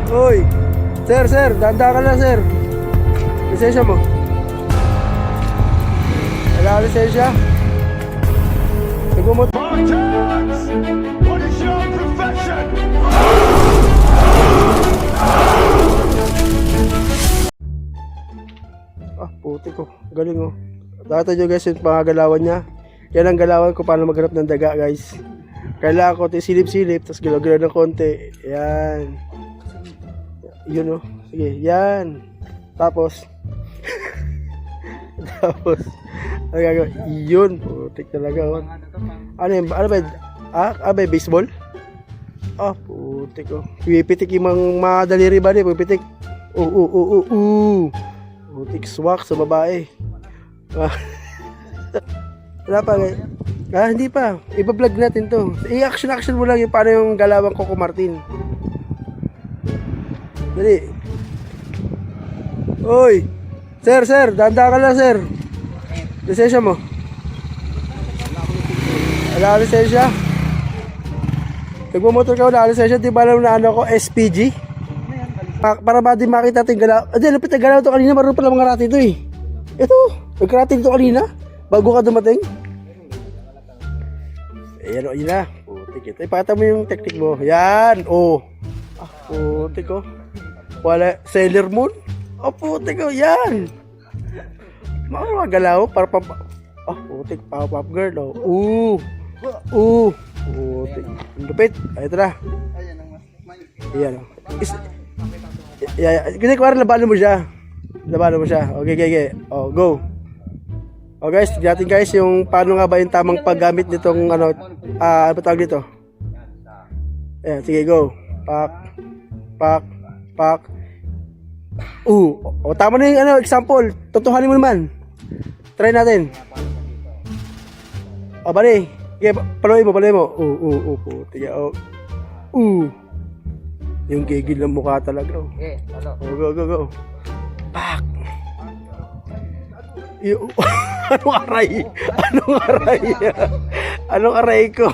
Uy! Sir, danda ka lang, sir. Lisensya mo. Wala ka lisensya? Nagmumot. Spartans! What is your profession? Puti ko. Galing oh. Data nyo guys yung pangagalawan niya. Yan ang galawan ko paano maghanap ng daga guys. Kailangan ko ito silip-silip. Tapos galaw-galaw ng konti. Yan. Yun oh. Sige. Yan. Tapos. Tapos. Ano gagawin? Yun. Putik talaga oh. Ano yun? Ano ba? Ano ba? Baseball? Putik oh. Pipitik yung mga daliri ba niya? Pipitik. Putik swak sa babae. Wala pa eh. Hindi pa. Iba-vlog natin to. I-action mo lang yung paano yung galawang Coco Martin. Dali. Uy! Sir, danda ka lang, sir. Lisensya mo. Wala ka lisensya? Nagmamotor ka, wala ka lisensya. Di ba alam na ano ko, SPG? Para ba din makita ito yung galaw. Lupit na galaw ito kanina. Maroon pala mga rati ito eh. Ito, nagkarating ito kanina. Bago ka dumating. Ayan o, yun na. Putik ito. Ipakita mo yung technique mo. Yan, putik o. Wala, Sailor Moon. Putik o, yan. Mga galaw. Para putik, pop girl o. Putik. Ang lupit. Ito na. Ayan o. Kasi kuwari labanan mo siya. Okay. Go. Guys, tignan natin guys yung paano nga ba yung tamang paggamit nitong ano tawag dito. Ayan, sige go. Pak. Tama na yung example. Tutuhanin mo naman. Try natin. Bali. Okay, paloy mo. Tiga. Yung gigil ng mukha talaga. Go. Pak. Anong aray? Anong aray ko?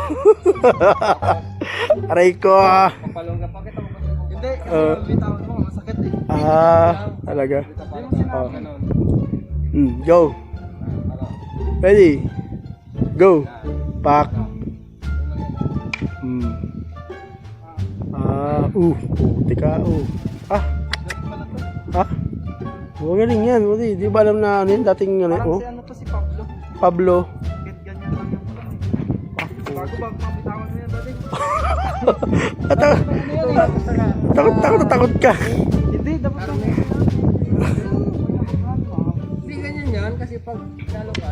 Aray ko. Hindi, bitawan mo, masakit eh. Talaga. Go. Ready? Go. Pak. Tika. Galing yan. Di ba alam na ano yun? Dating Parang si ano to, si Pablo. Pablo. Bakit ganyan lang yung pala eh. Bago mabitawan mo yan, dati. Takot ka. Hindi, dapat lang. Hindi ganyan yan, kasi pag lalo ka,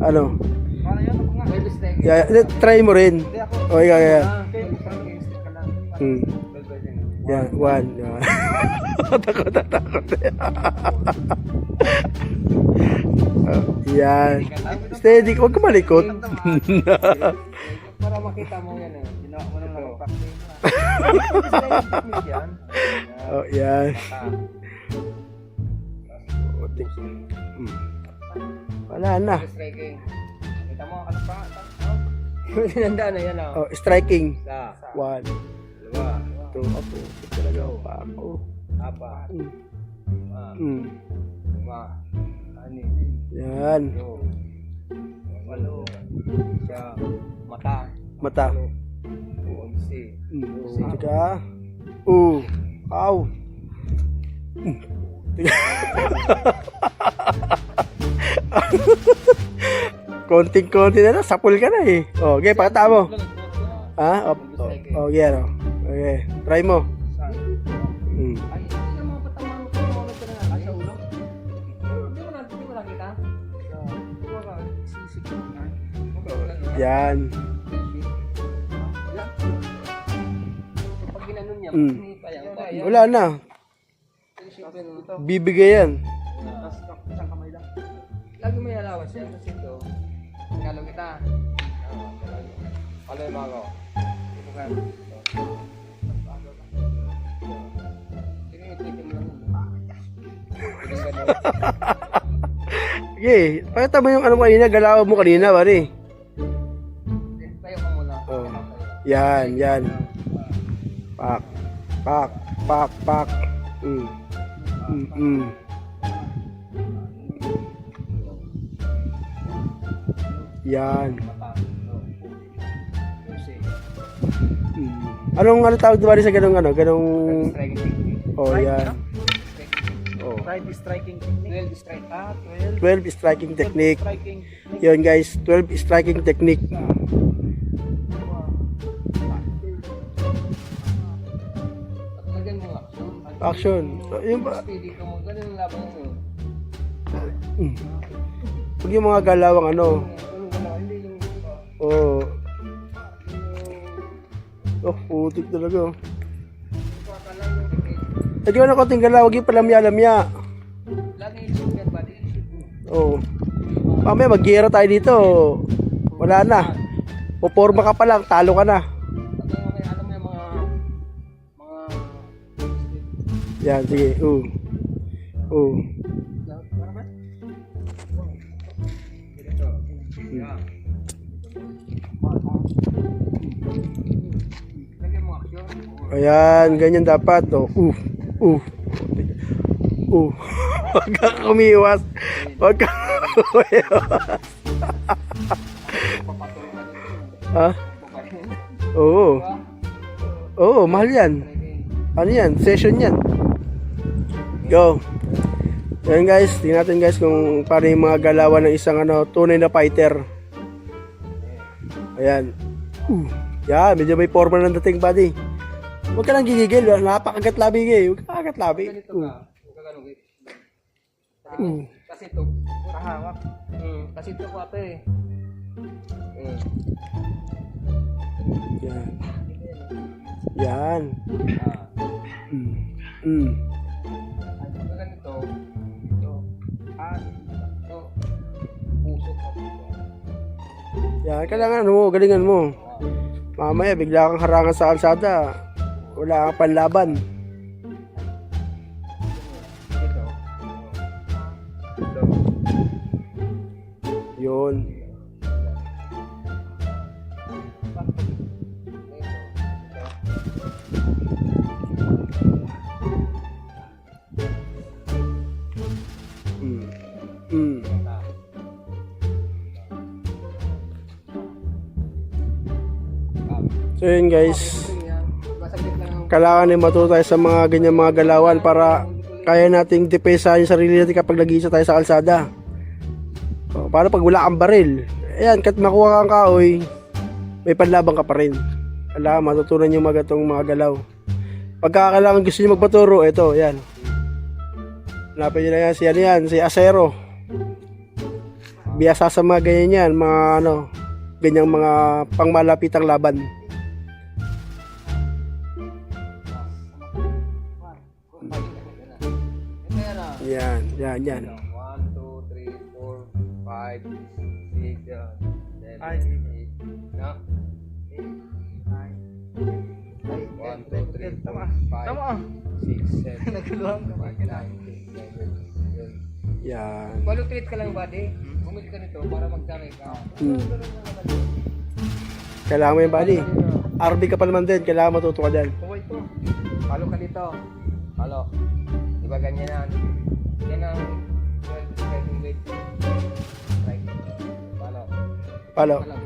Ano? paano yan? Ako nga. May mistake. Try mo rin. Hindi ako. Okay. Okay, parang i-stick ka lang. Yan, one. Takot. Yan. Steady, huwag ka malikot. Para makita mo yan eh. Ginawa mo naman ang practice na. Yan. Wala na. Striking. Kita mo, ano pa? Tinandaan na yan oh. Striking. Isa. 1, Dalawa. 2, talaga ako. Apat. Lima. Anim. Yan. Walo. Siya. Mata. Mata. 11. Tika. Aw. Konting-konti na lang, sapul ka na eh. Okay, pakita mo. Okay, Okay, try mo. Ay, hindi mo patama mo kung ano ka na sa ulo. Hindi mo nakita? Sisik na. Yan. Pag ginanon niya, kaya. Wala na. Bibigay yan. Isang kamay lang. Lagi may alawas yan kasi ito. Tinalo kita. Paloy mo ako. Ibukan. Okay, pakita mo yung ano kanina, galaw mo kanina, pare. Tayo ka muna. Yan. Pak. Pak. Pak. Pak. Mm. Mm. Yan. Anong tawag diba sa ganong ganong Striking technique. oh yan. Oh. 12 striking technique. 12 strike. 12 striking technique. Striking. Yun guys, 12 striking technique. Lagyan mo action. Action. Yung ba? Speedy ka mo. Ganun ang laban mo. Pag yung mga galawang Ganun galaw. Hindi yung... oh. Oh, putik talaga. Eh, di ko na konting galaw, huwag yung palamya-lamya. Lagi yung yan ba? Oh. Mamaya mag-gera tayo dito. Wala na. Puporma ka pa lang, talo ka na. Alam mo yung mga... Yan, sige. Para ba? Lagyan mo action. Ayan, ganyan dapat. Oh. Huwag kang umiwas. Huwag kang umiwas. Ha? Oo. Oo, mahal yan. Ano yan? Session yan. Go. Yan guys, tingnan natin guys kung paano yung mga galawan ng isang tunay na fighter. Ayan. Yan, medyo may forma ng dating body. Huwag ka lang gigigil, napakagat labi eh. Huwag ka kagat labi. Ganito ka. Huwag ka ganun. Kasi ito, hawak. Kasi ito ko ate. Yan. Yan. Ganito. Ito. Ito. Puso ko. Yan, kailangan mo, galingan mo. Mamaya, bigla kang harangan sa kalsada. Wala kang panlaban. Yun. So yun guys, kailangan din matuto tayo sa mga ganyan mga galawan para kaya nating depensa yung sarili natin kapag nag-iisa tayo sa kalsada. So, para pag wala kang baril, ayan, kahit makuha kang kahoy, may panlabang ka pa rin. Kailangan matutunan yung mga gatong mga galaw. Pagka kailangan gusto nyo magpaturo, ito, yan. Hanapin nyo na yan, si Acero. Biyasa sa mga ganyan yan, mga ganyang mga pangmalapitang laban. Yan. 1, 2, 3, 4, 5, 6, 7, 8, 9, 10, 11, 12, 13, 14, 15, 16, 17, 18, 19, 20, Yan. Balutrit ka lang buddy. Bumili ka nito para magdamay ka. Kailangan mo yung body. RB ka pa naman din, kailangan matuto ka din. Kuha ito. Palo ka dito. Palo. Diba ganyan yan? Yan ang 12 striking weight. Strike. Palo. Palo. Palo.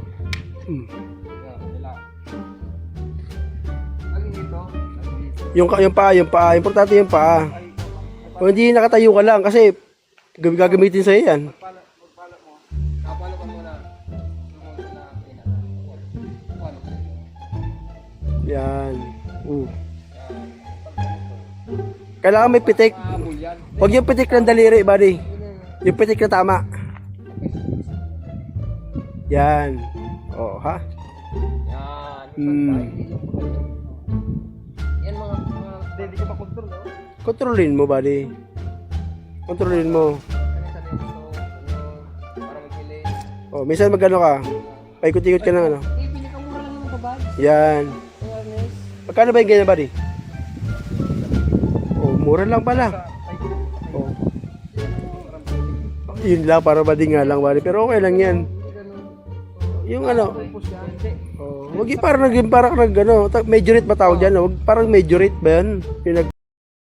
Yan, dila. Alin dito? Alin dito? Yung paa. Importante yung paa. Kung hindi nakatayo ka lang kasi gagamitin sa'yo yan. Palo mo. Napalo ka muna. Sumunod na pinaka. Palo. Yan. Kailangan may pitik. Habol yan. Huwag yung pitik ng daliri, buddy. Yung pitik na tama. Yan. Oh, ha? Yan. Hmm. Yan mga hindi ka makontrol, no? Kontrolin mo, buddy. Kontrolin mo. Ano sa dito? Para magpili. Oh, minsan magano ka. Paikot-ikot ka ng ano. Eh, pinakamura lang naman ba? Yan. Awareness. Magkano ba yung ganyan, buddy? Oh, mura lang pala. Oh. Yun lang, para bading nga lang, buddy. Pero okay lang yan. Yung ano. Push yan. Oh. Wag yung parang naging parang nag ano, majorate ba tawag dyan? Wag parang majorate ba yan? Yung nag